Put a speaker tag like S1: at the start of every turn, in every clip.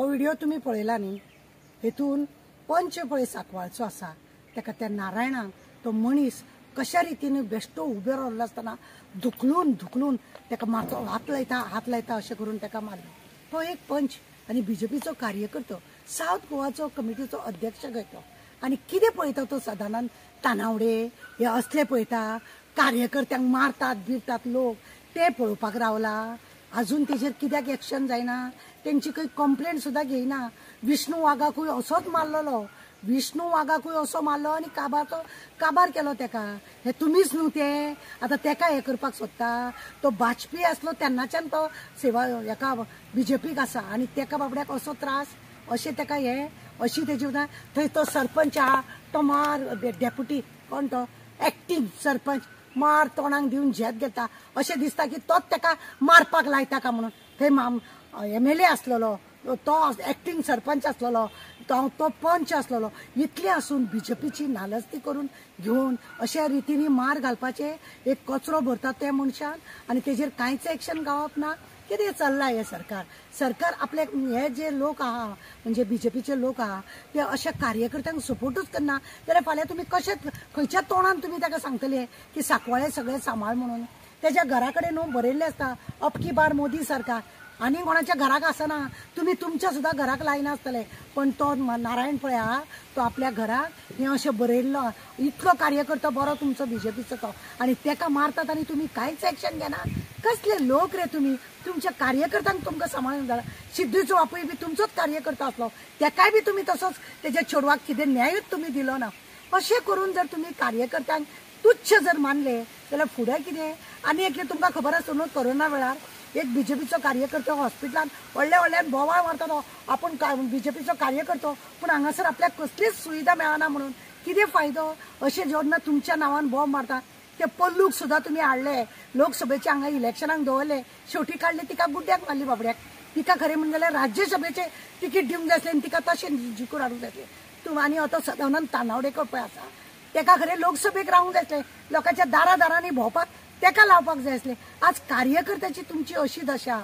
S1: हो व्हिडिओ तुम्ही पळयला न्ही, हेतून पंच पळय सांकवाळचो आसा ताका त्या नारायणाक तो मनीस कशा रितीन बेश्टो उबे रावल्लो आसतना धुकलून धुकलून ताका मारतो, हात लायता अशें करून ताका मारलो। तो एक पंच आनी बीजेपीचो कार्यकर्तो, साउथ गोवाचो कमिटीचो अध्यक्ष खंय तो, आनी कितें पळयता तो सदानंद तानावडे हे असले पळयता, कार्यकर्त्यांक मारतात बिरतात लोक ते पळोवपाक रावला। अजून तेजेर कित्याक एक्शन जायना, तेंची खंय कंप्लेंट सुद्दां घेयना। विष्णू वाघाकूय असोच मारलेलो, विष्णू वाघाकूय असो मारलो आनी काबार केलो ताका। हे तुमीच न्हू ते, आतां ताका हे करपाक सोदता। तो बाजपेयी आसलो तेन्नाच्यान तो सेवा हेका बीजेपीक आसा आनी ताका बाबड्याक असो त्रास, अशें ताका हे अशी तेजी थंय तो सरपंच आहा तो मार डेप्युटी कोण तो एक्टिंग सरपंच मार तोंडाक दिवन झेत घेता, अशें दिसता की तोच ताका मारपाक लायता काय म्हणून। थंय MLA आसलेलो, तो एक्टिंग सरपंच आसलेलो, तो पंच आसलेलो, इतले आसून बीजेपीची नालस्ती करून घेवन अशा रितीनी मार घालपाचे एक कचरो भरता त्या मनशान आनी तेजेर कांयच एक्शन गावप ना। कितें चल्लां हे सरकार आपले हे जे लोक आहा म्हणजे बीजेपीचे लोक आहा ते अशा कार्यकर्त्यांक सपोर्टूच करना, जाल्यार फाल्यां तुमी कशे खंयच्या तोंडान तुमी ताका सांगतले की सांकवाळे सगळे सांबाळ म्हणून। तेज्या घरा कडेन न्हू बरयल्लें आसता अबकी बार मोदी सरकार, आनी कोणाच्या घराक आसना, तुमी तुमच्या सुद्दां घराक लायना आसतले, पण तो नारायण पळय आहा तो आपल्या घराक हें अशें बरयल्लो, इतलो कार्यकर्तो बरो तुमचो बीजेपीचो तो, आनी ताका मारतात आनी तुमी कांयच एक्शन घेना। कसले लोक रे तुमी, तुमच्या कार्यकर्त्यांक तुमकां सांबाळून जाला। सिद्धूचो बापूय बी तुमचोच कार्यकर्तो आसलो, ताकाय बी तुमी तसोच तेज्या चेडवाक कितें न्यायूच तुमी दिलो ना। अशें करून जर तुमी कार्यकर्त्यांक तुच्छ जर मानले जाल्यार फुडें कितें। आनी एक तुमकां खबर आसा न्हू, कोरोना वेळार एक बीजेपीचो कार्यकर्तो हॉस्पिटलान व्हडल्यान बोवाळ मारता तो, आपूण बीजेपीचो कार्यकर्तो पूण हांगासर आपल्याक कसलीच सुविधा मेळना म्हणून कितें फायदो। अशें जेन्ना तुमच्या नांवान बॉम्ब मारता, ते पल्लूक सुद्दां तुमी हाडले, लोकसभेचे हांगा इलेक्शनाक दवरले, शेवटी काडले तिका गुड्ड्याक मारली बाबड्याक। तिका खरें म्हणलें जाल्यार राज्यसभेचे तिकीट दिवंक जाय आसलें आनी तिका तशें जिखून हाडूंक जाय आसलें। आनी तो सदानंद तानावडेकर पळय आसा, ताका खरें लोकसभेक रावंक जाय आसलें, लोकांच्या दारांनी भोंवपाक ताका लावपाक जाय आसलें। आज कार्यकर्त्याची तुमची अशी दशा,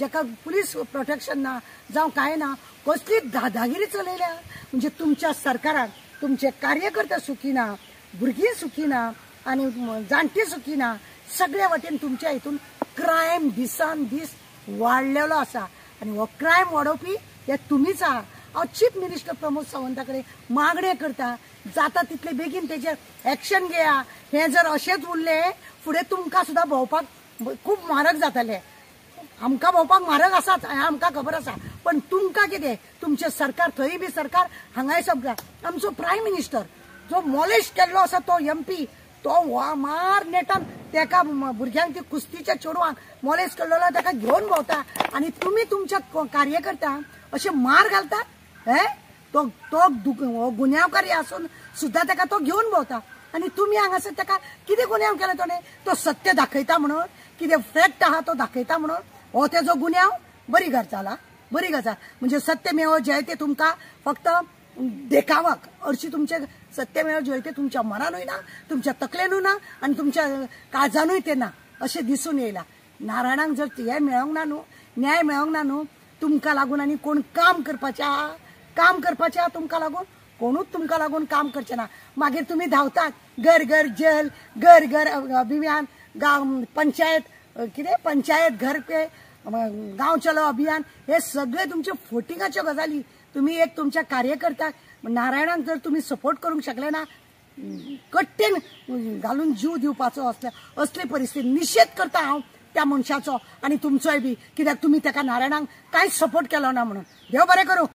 S1: जाका पुलीस प्रोटेक्शन ना जावं कांय ना, कसली दादागिरी चलयल्या। म्हणजे तुमच्या सरकारान तुमचे कार्यकर्ते सुखी ना, भुरगीं सुखी ना आनी जाणटी सुखी ना, सगळ्या वटेन तुमच्या हितून क्रायम दिसान दीस वाडलेलो आसा आनी हो क्रायम वाडोवपी हे तुमीच आहा। हांव चीफ मिनिस्टर प्रमोद सावंता कडेन मागणें करता, जाता तितले बेगीन तेजेर एक्शन घेया। हे जर अशेंच उरलें फुडें तुमकां सुद्दां भोंवपाक खूब म्हारग जातलें। आमकां भोंवपाक म्हारग आसाच, आमकां खबर आसा, पण तुमकां कितें, तुमचें सरकार थंय बी सरकार हांगाय सरकार। आमचो प्रायम मिनिस्टर जो मॉलेस्ट केल्लो आसा तो MP, तो मार नेटान ताका भुरग्यांक ती कुस्तीच्या चेडवांक मॉलेस्ट केल्लो ताका घेवन भोंवता आनी तुमी तुमच्या कार्यकर्त्यांक अशें मार घालता। हे तो गुन्यांवकारी आसून सुद्दां ताका तो घेवन भोंवता आनी तुमी हांगासर ताका कितें गुन्यांव केलो ताणें, तो सत्य दाखयता म्हणून, कितें फॅक्ट आहा तो दाखयता म्हणून हो तेजो गुन्यांव। बरी गजाल, बरी गजाल, म्हणजे सत्यमेव जयते तुमकां फक्त देखावाक, हरशीं तुमचे सत्यमेव जयते तुमच्या मनानूय ना, तुमच्या तकलेनूय ना आनी तुमच्या काळजानूय ते ना अशें दिसून येयला। नारायणाक जर हे मेळोंक ना न्हू, न्याय मेळोंक ना न्हू, तुमकां लागून आनी कोण काम करपाचें आहा, तुमकां लागून कोणूच तुमकां लागून काम करचें ना। मागीर तुमी धांवतात घर घर जल, घर घर अभियान, गांव पंचायत कितें पंचायत घर पे गांव चलो अभियान, हे सगळे तुमचे फोटिंगाच्यो गजाली। तुमी एक तुमच्या कार्यकर्त्याक नारायणाक जर तुमी सपोर्ट करूंक शकले ना, कट्टेन घालून जीव दिवपाचो असली परिस्थिती निशेध करता हांव त्या मनशाचो आनी तुमचोय बी, कित्याक तुमी ताका नारायणाक कांयच सपोर्ट केलो ना म्हणून। देव बरें करूं।